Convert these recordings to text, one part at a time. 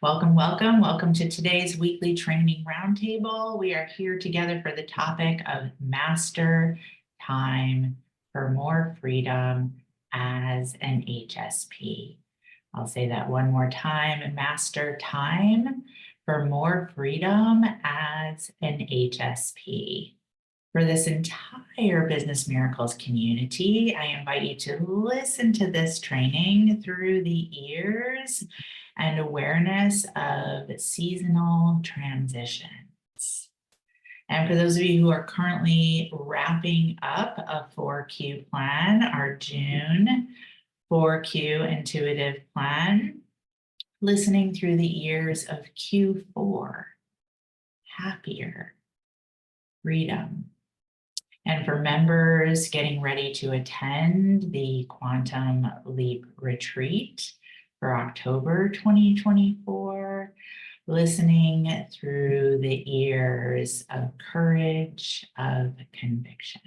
Welcome, welcome, welcome to today's weekly training roundtable. We are here together for the topic of master time for more freedom as an HSP. I'll say that one more time, master time for more freedom as an HSP. For this entire Business Miracles community, I invite you to listen to this training through the ears and awareness of seasonal transitions. And for those of you who are currently wrapping up a 4Q plan, our June 4Q intuitive plan, listening through the ears of Q4, happier, freedom. And for members getting ready to attend the Quantum Leap Retreat for October 2024, listening through the ears of courage, of conviction.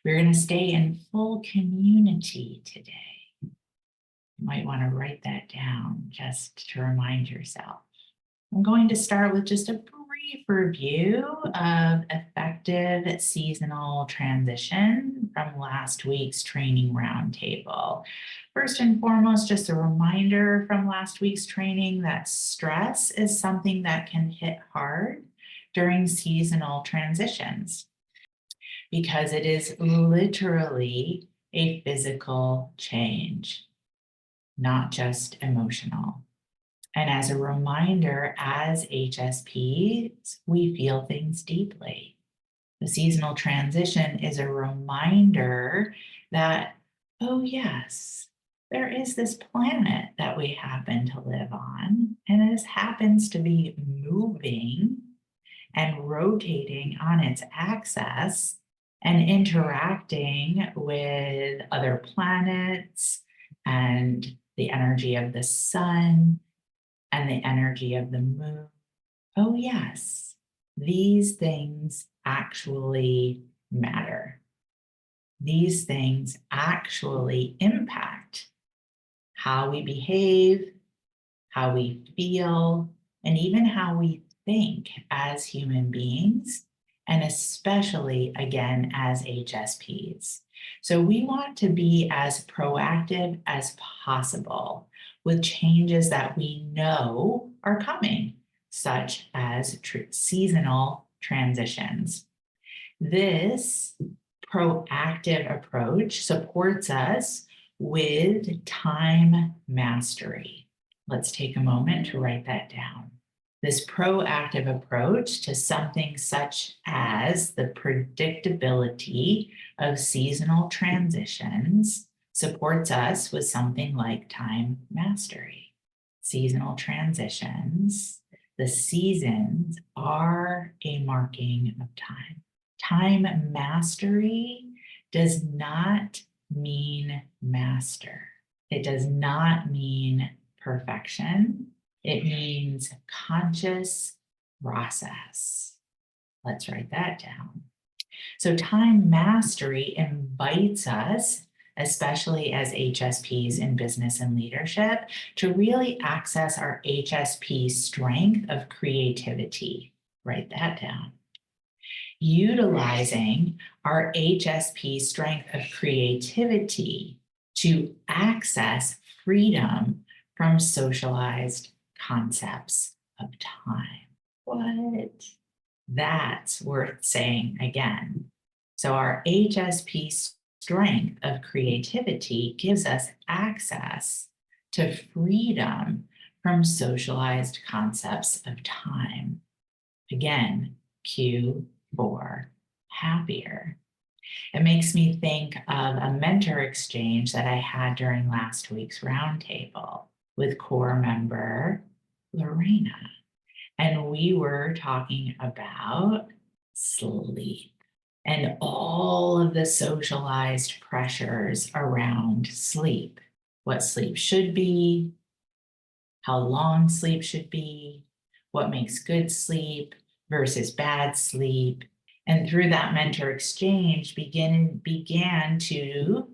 We're going to stay in full community today. You might want to write that down just to remind yourself. I'm going to start with just a brief review of effective seasonal transition from last week's training roundtable. First and foremost, just a reminder from last week's training that stress is something that can hit hard during seasonal transitions because it is literally a physical change, not just emotional. And as a reminder, as HSPs, we feel things deeply. The seasonal transition is a reminder that, oh yes, there is this planet that we happen to live on, and it happens to be moving and rotating on its axis and interacting with other planets and the energy of the sun and the energy of the moon. Oh yes, these things actually matter. These things actually impact how we behave, how we feel, and even how we think as human beings, and especially, again, as HSPs. So we want to be as proactive as possible with changes that we know are coming, such as seasonal transitions. This proactive approach supports us with time mastery. Let's take a moment to write that down. This proactive approach to something such as the predictability of seasonal transitions supports us with something like time mastery. Seasonal transitions, the seasons are a marking of time. Time mastery does not mean master. It does not mean perfection. It means conscious process. Let's write that down. So time mastery invites us, especially as HSPs in business and leadership, to really access our HSP strength of creativity. Write that down. Utilizing our HSP strength of creativity to access freedom from socialized concepts of time. What? That's worth saying again. So our HSP strength of creativity gives us access to freedom from socialized concepts of time. Again, Q4, happier. It makes me think of a mentor exchange that I had during last week's roundtable with core member Lorena. And we were talking about sleep and all of the socialized pressures around sleep. What sleep should be, how long sleep should be, what makes good sleep versus bad sleep. And through that mentor exchange, began to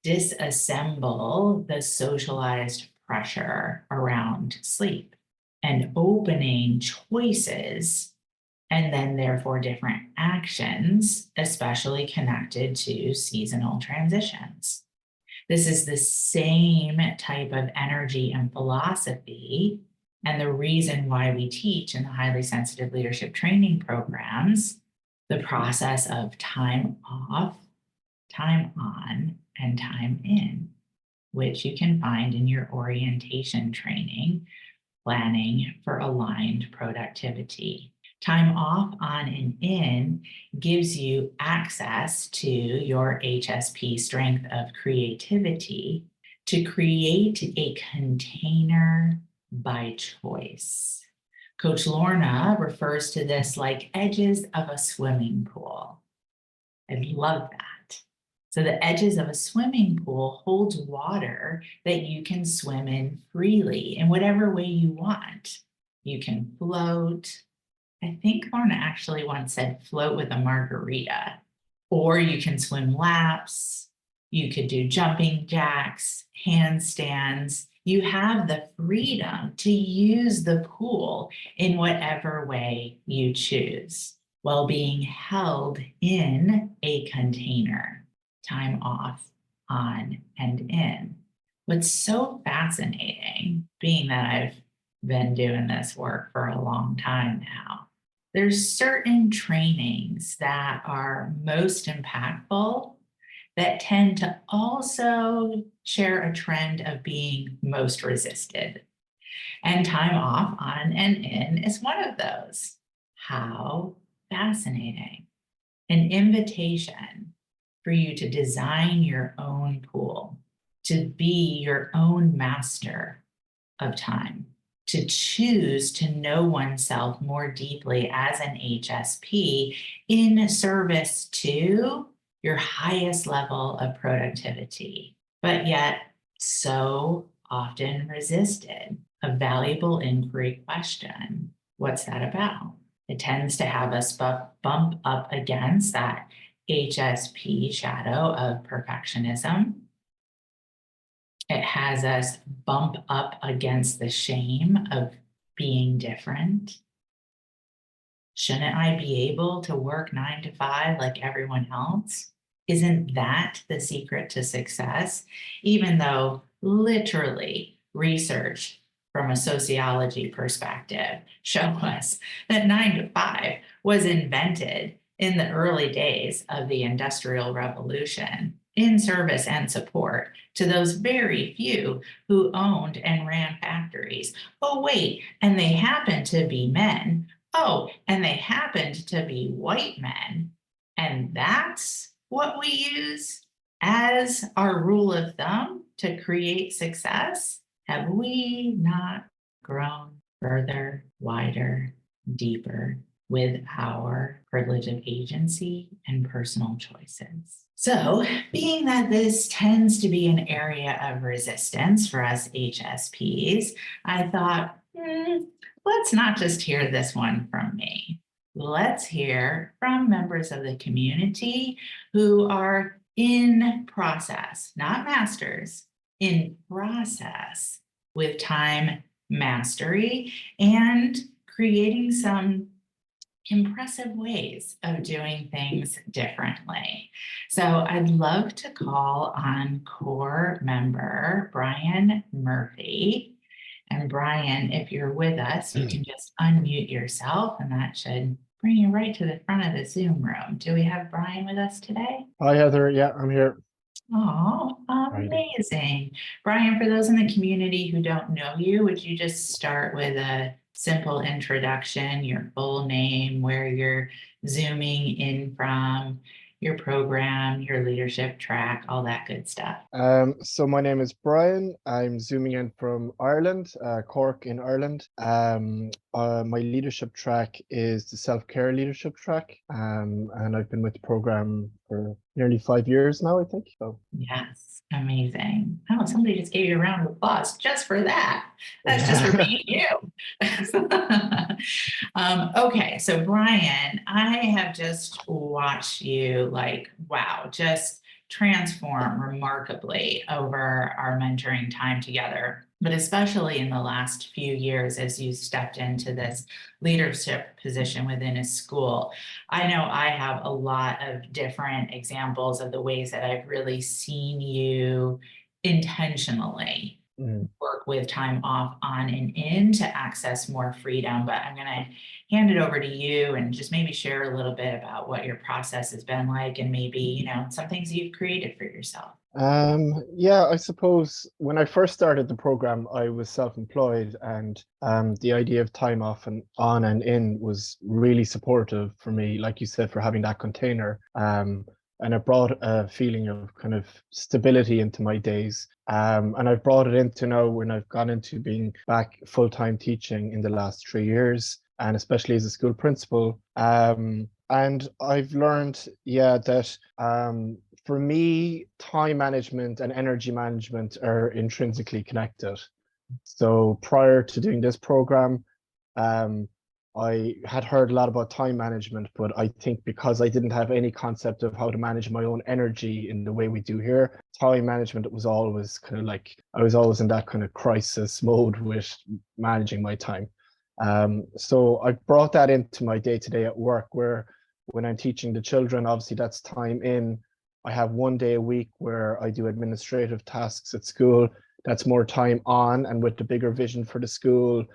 disassemble the socialized pressure around sleep and opening choices, and then therefore different actions, especially connected to seasonal transitions. This is the same type of energy and philosophy, and the reason why we teach in the highly sensitive leadership training programs the process of time off, time on, and time in, which you can find in your orientation training, planning for aligned productivity. Time off, on, and in gives you access to your HSP strength of creativity to create a container by choice. Coach Lorna refers to this like edges of a swimming pool. I love that. So the edges of a swimming pool holds water that you can swim in freely in whatever way you want. You can float. I think Lorna actually once said float with a margarita, or you can swim laps. You could do jumping jacks, handstands. You have the freedom to use the pool in whatever way you choose while being held in a container, time off, on, and in. What's so fascinating, being that I've been doing this work for a long time now, there's certain trainings that are most impactful that tend to also share a trend of being most resisted. And time off, on, and in is one of those. How fascinating. An invitation for you to design your own pool, to be your own master of time, to choose to know oneself more deeply as an HSP in service to your highest level of productivity, but yet so often resisted. A valuable inquiry question. What's that about? It tends to have us bump up against that HSP shadow of perfectionism. It has us bump up against the shame of being different. Shouldn't I be able to work 9 to 5 like everyone else? Isn't that the secret to success? Even though literally research from a sociology perspective show us that 9 to 5 was invented in the early days of the Industrial Revolution in service and support to those very few who owned and ran factories. Oh, wait, and they happened to be men. Oh, and they happened to be white men. And that's what we use as our rule of thumb to create success. Have we not grown further, wider, deeper with our privilege of agency and personal choices? So, being that this tends to be an area of resistance for us HSPs, I thought, let's not just hear this one from me. Let's hear from members of the community who are in process, not masters, in process with time mastery and creating some impressive ways of doing things differently. So I'd love to call on core member Brian Murphy. And Brian, if you're with us, you can just unmute yourself and that should bring you right to the front of the Zoom room. Do we have Brian with us today? Hi, Heather. Yeah, I'm here. Oh, amazing. Brian, for those in the community who don't know you, would you just start with a simple introduction, your full name, where you're zooming in from, your program, your leadership track, all that good stuff? So my name is Brian. I'm zooming in from Ireland, Cork in Ireland. My leadership track is the self-care leadership track. And I've been with the program for nearly 5 years now, I think. So Yes, amazing. Oh, somebody just gave you a round of applause just for that. That's just for being you. Okay, so Brian, I have just watched you like, wow, just transformed remarkably over our mentoring time together, but especially in the last few years as you stepped into this leadership position within a school. I know I have a lot of different examples of the ways that I've really seen you intentionally work with time off on and in to access more freedom. But I'm going to hand it over to you and just maybe share a little bit about what your process has been like, and maybe, you know, some things you've created for yourself. Yeah, I suppose when I first started the program, I was self-employed, and the idea of time off and on and in was really supportive for me, like you said, for having that container. And it brought a feeling of kind of stability into my days. And I've brought it into now when I've gone into being back full-time teaching in the last 3 years, and especially as a school principal. And I've learned, yeah, that for me, time management and energy management are intrinsically connected. So prior to doing this program, I had heard a lot about time management, but I think because I didn't have any concept of how to manage my own energy in the way we do here, time management was always kind of like, I was always in that kind of crisis mode with managing my time. So I brought that into my day-to-day at work, where when I'm teaching the children, obviously that's time in. I have 1 day a week where I do administrative tasks at school. That's more time on, and with the bigger vision for the school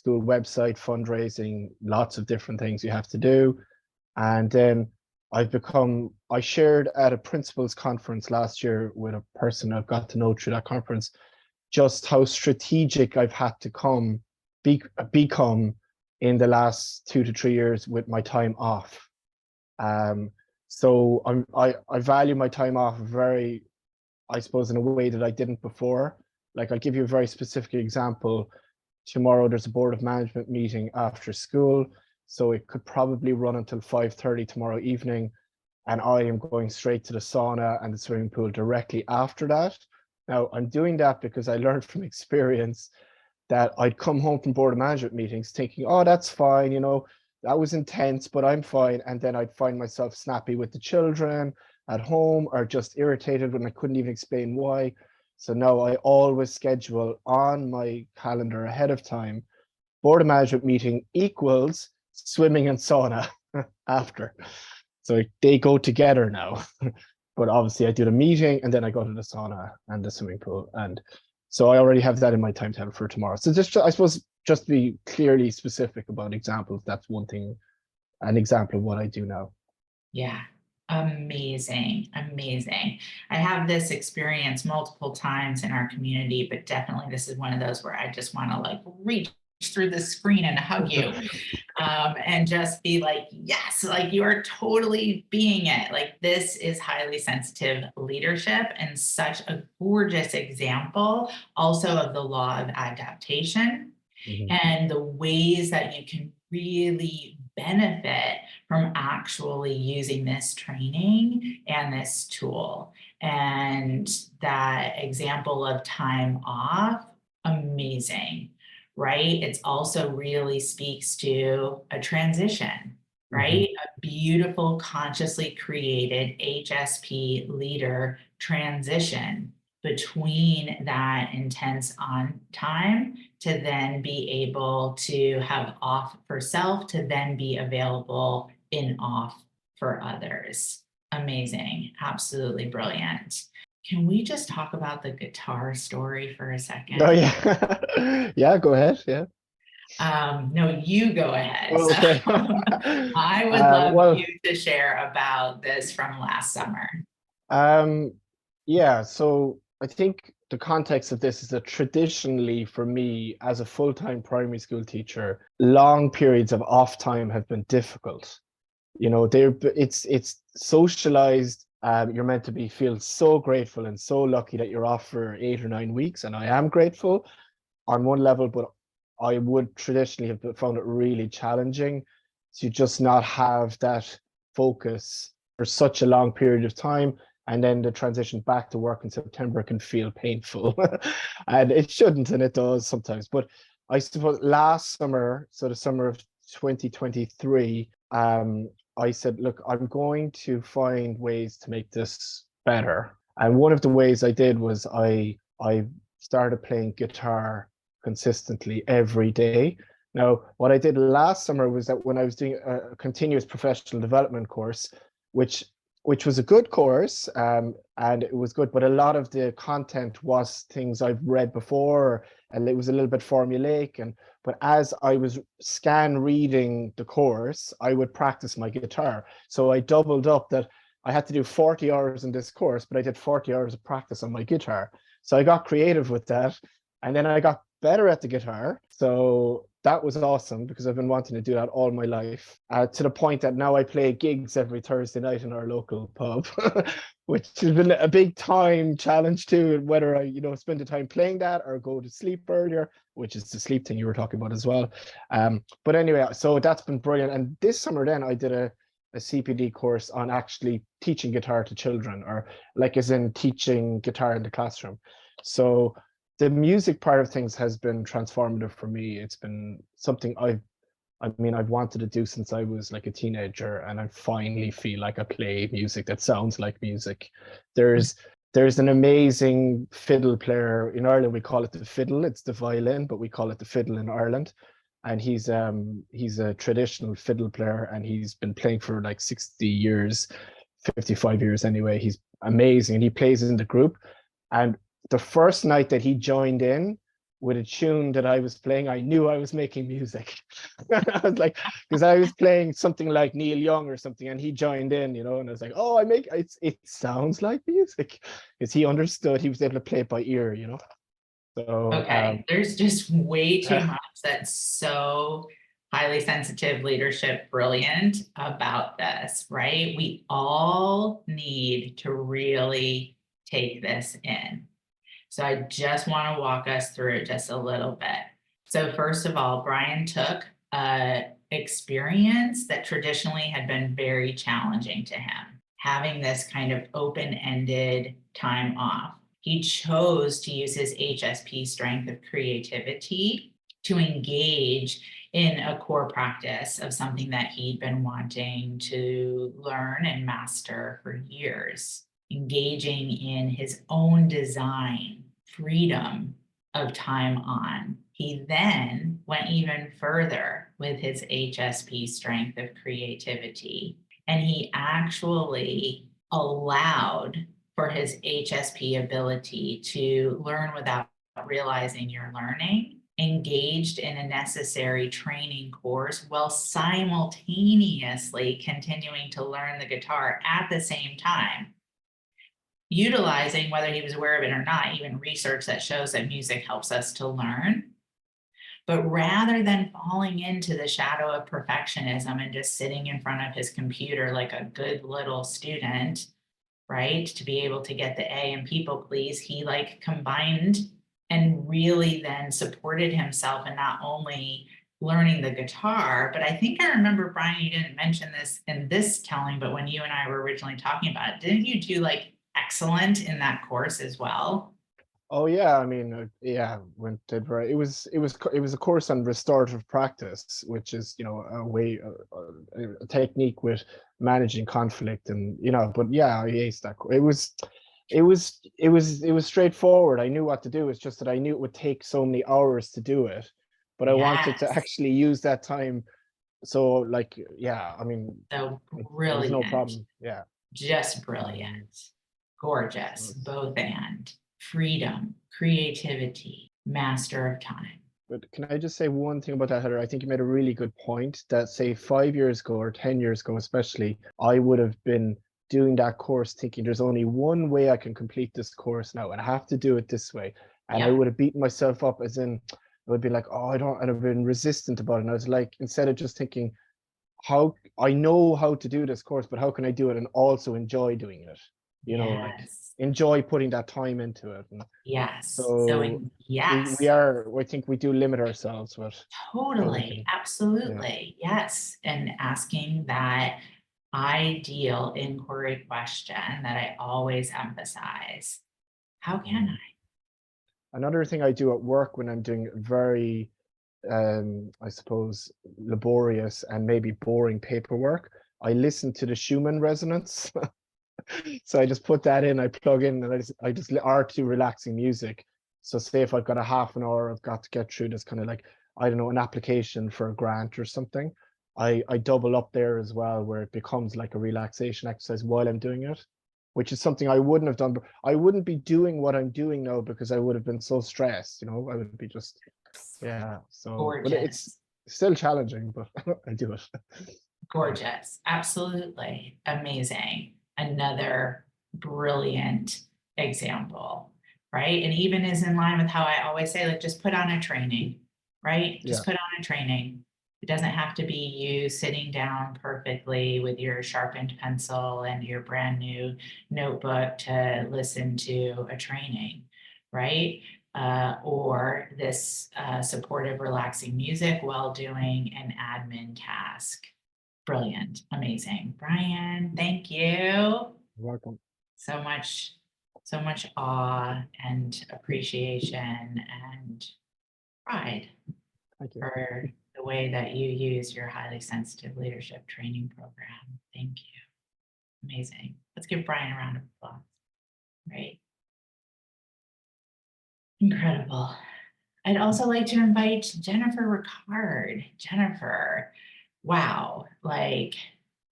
website, fundraising, lots of different things you have to do. And then I shared at a principals conference last year with a person I've got to know through that conference, just how strategic I've had to become in the last 2 to 3 years with my time off. So I value my time off very, I suppose, in a way that I didn't before. Like, I'll give you a very specific example. Tomorrow there's a board of management meeting after school, so it could probably run until 5:30 tomorrow evening, and I am going straight to the sauna and the swimming pool directly after that. Now, I'm doing that because I learned from experience that I'd come home from board of management meetings thinking, oh, that's fine, you know, that was intense, but I'm fine. And then I'd find myself snappy with the children at home, or just irritated when I couldn't even explain why. So now I always schedule on my calendar ahead of time, board of management meeting equals swimming and sauna after. So they go together now. But obviously I do the meeting and then I go to the sauna and the swimming pool. And so I already have that in my timetable for tomorrow. So just, I suppose, just be clearly specific about examples. That's one thing, an example of what I do now. Yeah. Amazing. Amazing. I have this experience multiple times in our community, but definitely this is one of those where I just want to like reach through the screen and hug you, and just be like, yes, like you are totally being it. Like, this is highly sensitive leadership and such a gorgeous example also of the law of adaptation and the ways that you can really benefit from actually using this training and this tool. And that example of time off, amazing, right? It's also really speaks to a transition, right? A beautiful, consciously created HSP leader transition between that intense on time to then be able to have off for self, to then be available in off for others. Amazing. Absolutely brilliant. Can we just talk about the guitar story for a second? Oh yeah. Yeah, go ahead. Yeah. No, you go ahead. Okay. So I would love Well, you to share about this from last summer. yeah, so I think the context of this is that traditionally for me as a full-time primary school teacher, long periods of off time have been difficult. You know, it's socialized. You're meant to feel so grateful and so lucky that you're off for 8 or 9 weeks, and I am grateful on one level, but I would traditionally have found it really challenging to just not have that focus for such a long period of time. And then the transition back to work in September can feel painful. And it shouldn't, and it does sometimes. But I suppose last summer, so the summer of 2023, I said, look, I'm going to find ways to make this better. And one of the ways I did was I started playing guitar consistently every day. Now, what I did last summer was that when I was doing a continuous professional development course, which which was a good course, and it was good, but a lot of the content was things I've read before, and it was a little bit formulaic. And but as I was scan reading the course, I would practice my guitar. So I doubled up that I had to do 40 hours in this course, but I did 40 hours of practice on my guitar. So I got creative with that. And then I got better at the guitar. So that was awesome because I've been wanting to do that all my life, to the point that now I play gigs every Thursday night in our local pub, which has been a big time challenge too, whether I, spend the time playing that or go to sleep earlier, which is the sleep thing you were talking about as well. But anyway, so that's been brilliant. And this summer then I did a CPD course on actually teaching guitar to children, or like as in teaching guitar in the classroom. So the music part of things has been transformative for me. It's been something I've wanted to do since I was like a teenager, and I finally feel like I play music that sounds like music. There's there's an amazing fiddle player in Ireland. We call it the fiddle. It's the violin, but we call it the fiddle in Ireland. And he's a traditional fiddle player, and he's been playing for like 60 years, 55 years anyway. He's amazing, and he plays in the group. And the first night that he joined in with a tune that I was playing, I knew I was making music. I was like, because I was playing something like Neil Young or something, and he joined in, and I was like, oh, it sounds like music, because he understood, he was able to play it by ear. So Okay, there's just way too much that's so highly sensitive leadership brilliant about this, right? We all need to really take this in. So I just want to walk us through it just a little bit. So first of all, Brian took a experience that traditionally had been very challenging to him, having this kind of open-ended time off. He chose to use his HSP strength of creativity to engage in a core practice of something that he'd been wanting to learn and master for years, engaging in his own design, freedom of time on. He then went even further with his HSP strength of creativity, and he actually allowed for his HSP ability to learn without realizing you're learning, engaged in a necessary training course while simultaneously continuing to learn the guitar at the same time, utilizing, whether he was aware of it or not, even research that shows that music helps us to learn. But rather than falling into the shadow of perfectionism and just sitting in front of his computer like a good little student, right, to be able to get the A and people please, he like combined and really then supported himself in not only learning the guitar, but I think I remember, Brian, you didn't mention this in this telling, but when you and I were originally talking about it, didn't you do like excellent in that course as well? Oh yeah, I mean, yeah, went did right. It was a course on restorative practice, which is a way, a technique with managing conflict, and But yeah, I aced that. It was straightforward. I knew what to do. It's just that I knew it would take so many hours to do it, but I wanted to Yes. actually use that time. So like, yeah, I mean, So it was no brilliant, problem. Yeah. just Um, brilliant, gorgeous, was- both and freedom, creativity, master of time. But can I just say one thing about that, Heather? I think you made a really good point that, say, 5 years ago or 10 years ago, especially, I would have been doing that course thinking there's only one way I can complete this course now, and I have to do it this way. And I Yeah. would have beaten myself up, as in, I would be like, oh, I don't, and I've been resistant about it. And I was like, instead of just thinking, how I know how to do this course, but how can I do it and also enjoy doing it? Like Yes. enjoy putting that time into it. And Yes. so we Yes, are, I think we do limit ourselves with what we totally. can. Yeah. Absolutely. Yes. And asking that ideal inquiry question that I always emphasize. How can Mm. I? Another thing I do at work when I'm doing very, I suppose, laborious and maybe boring paperwork, I listen to the Schumann resonance. So I just put that in, I plug in, and I just or to relaxing music. So say if I've got a half an hour, I've got to get through this kind of like, I don't know, an application for a grant or something. I double up there as well, where it becomes like a relaxation exercise while I'm doing it, which is something I wouldn't have done. I wouldn't be doing what I'm doing now because I would have been so stressed, I would be just, yeah. So, but it's Gorgeous. still challenging, but I do it. Gorgeous. Absolutely. Amazing. Another brilliant example, right? And even is in line with how I always say, like, just put on a training, right? Yeah. Just put on a training. It doesn't have to be you sitting down perfectly with your sharpened pencil and your brand new notebook to listen to a training, right? Or this supportive, relaxing music while doing an admin task. Brilliant, amazing. Brian, thank you. You're welcome. So much awe and appreciation and pride Thank you. for the way that you use your highly sensitive leadership training program. Thank you. Amazing. Let's give Brian a round of applause. Right. Incredible. I'd also like to invite Jennifer Ricard. Jennifer, wow, like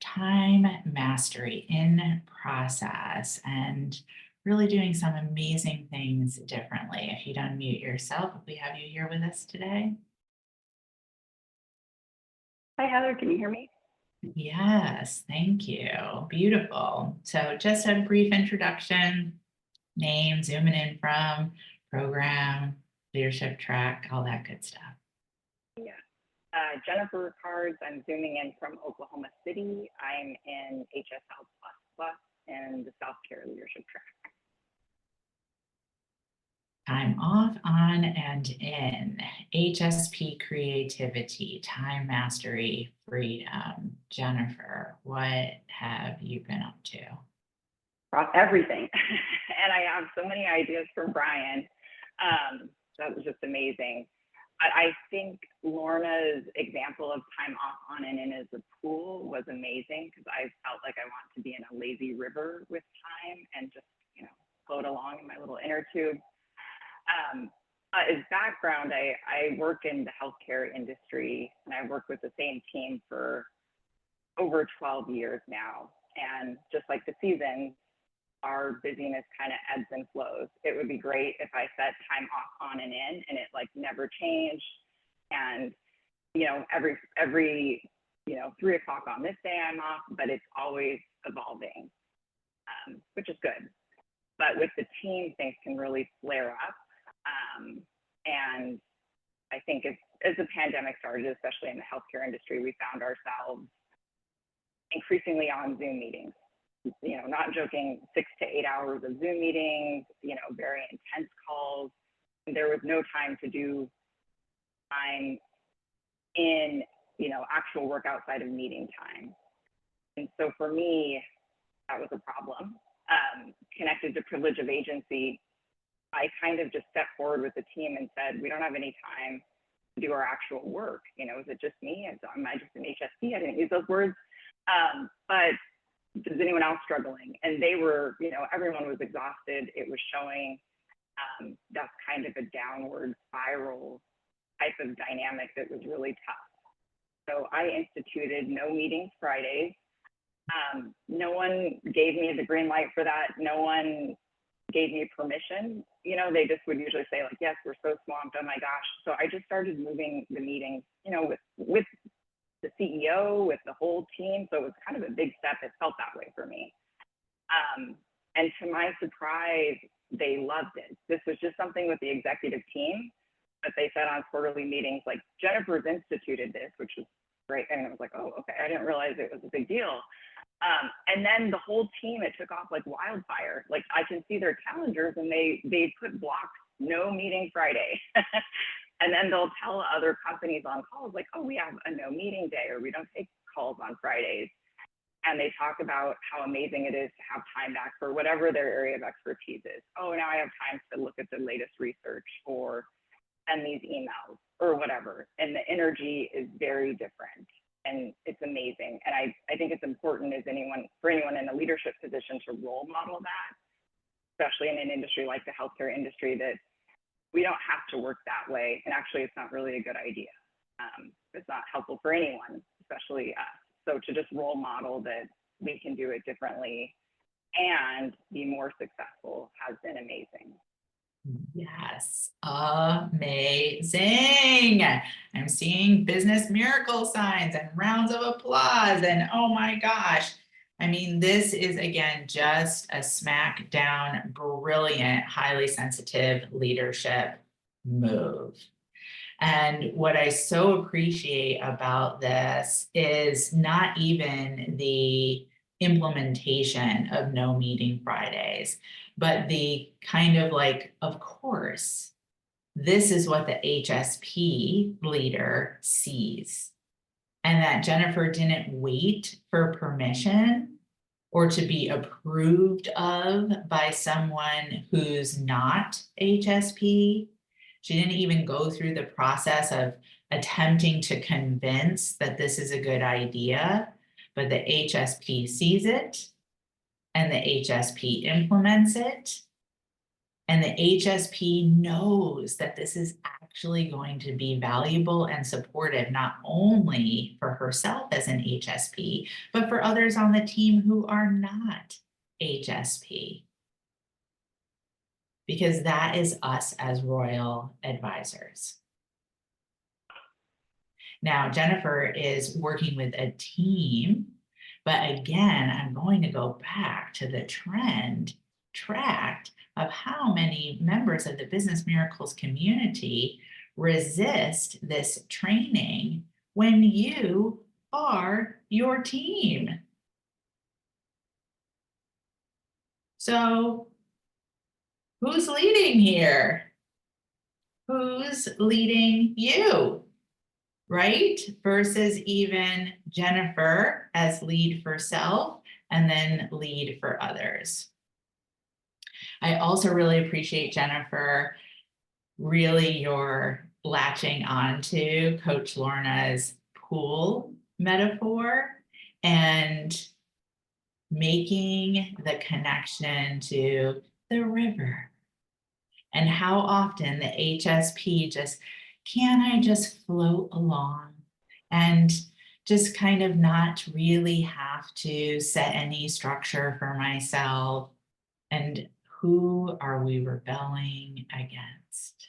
time mastery in process and really doing some amazing things differently. If you'd unmute yourself, if we have you here with us today. Hi, Heather, can you hear me? Yes, thank you. Beautiful. So just a brief introduction, name, zooming in from, program, leadership track, all that good stuff. Yeah. Jennifer Ricard, I'm zooming in from Oklahoma City. I'm in HSL++ and the self-care leadership track. Time off, on, and in. HSP creativity, time mastery, freedom. Jennifer, what have you been up to? Everything. And I have so many ideas from Brian. That was just amazing. I think Lorna's example of time off, on, and in as a pool was amazing because I felt like I want to be in a lazy river with time and just, float along in my little inner tube. As background, I work in the healthcare industry and I work with the same team for over 12 years now. And just like the seasons, our busyness kind of ebbs and flows. It would be great if I set time off, on, and in, and it like never changed. And, every 3 o'clock on this day I'm off, but it's always evolving, which is good. But with the team, things can really flare up. And I think as the pandemic started, especially in the healthcare industry, we found ourselves increasingly on Zoom meetings. Not joking, 6 to 8 hours of Zoom meetings, very intense calls. There was no time to do time in, actual work outside of meeting time. And so for me, that was a problem. Connected to privilege of agency, I kind of just stepped forward with the team and said, we don't have any time to do our actual work. Is it just me? Am I just an HSP? I didn't use those words. But is anyone else struggling? And they were, everyone was exhausted. It was showing that's kind of a downward spiral type of dynamic that was really tough. So I instituted no meetings Fridays. No one gave me the green light for that. No one gave me permission. They just would usually say like, yes, we're so swamped, oh my gosh. So I just started moving the meetings, with the CEO, with the whole team. So it was kind of a big step. It felt that way for me. And to my surprise, they loved it. This was just something with the executive team, but they said on quarterly meetings, like, Jennifer's instituted this, which was great. And I was like, oh, okay, I didn't realize it was a big deal. And then the whole team, it took off like wildfire. Like I can see their calendars and they put blocks, no meeting Friday. And then they'll tell other companies on calls like, oh, we have a no meeting day, or we don't take calls on Fridays. And they talk about how amazing it is to have time back for whatever their area of expertise is. Oh, now I have time to look at the latest research or send these emails or whatever. And the energy is very different. And it's amazing. And I think it's important as for anyone in a leadership position to role model that, especially in an industry like the healthcare industry, that we don't have to work that way. And actually, it's not really a good idea. It's not helpful for anyone, especially us. So to just role model that we can do it differently and be more successful has been amazing. Yes, amazing. I'm seeing business miracle signs and rounds of applause, and oh my gosh. I mean, this is again just a smack down, brilliant, highly sensitive leadership move. And what I so appreciate about this is not even the implementation of no meeting Fridays, but the kind of like, of course, this is what the HSP leader sees. And that Jennifer didn't wait for permission or to be approved of by someone who's not HSP. She didn't even go through the process of attempting to convince that this is a good idea, but the HSP sees it and the HSP implements it. And the HSP knows that this is actually going to be valuable and supportive, not only for herself as an HSP, but for others on the team who are not HSP. Because that is us as royal advisors. Now, Jennifer is working with a team, but again, I'm going to go back to the trend tracked of how many members of the Business Miracles community resist this training when you are your team. So, who's leading here? Who's leading you? Right? Versus even Jennifer as lead for self and then lead for others. I also really appreciate, Jennifer, really your latching onto Coach Lorna's pool metaphor and making the connection to the river and how often the HSP can I just float along and just kind of not really have to set any structure for myself? And who are we rebelling against?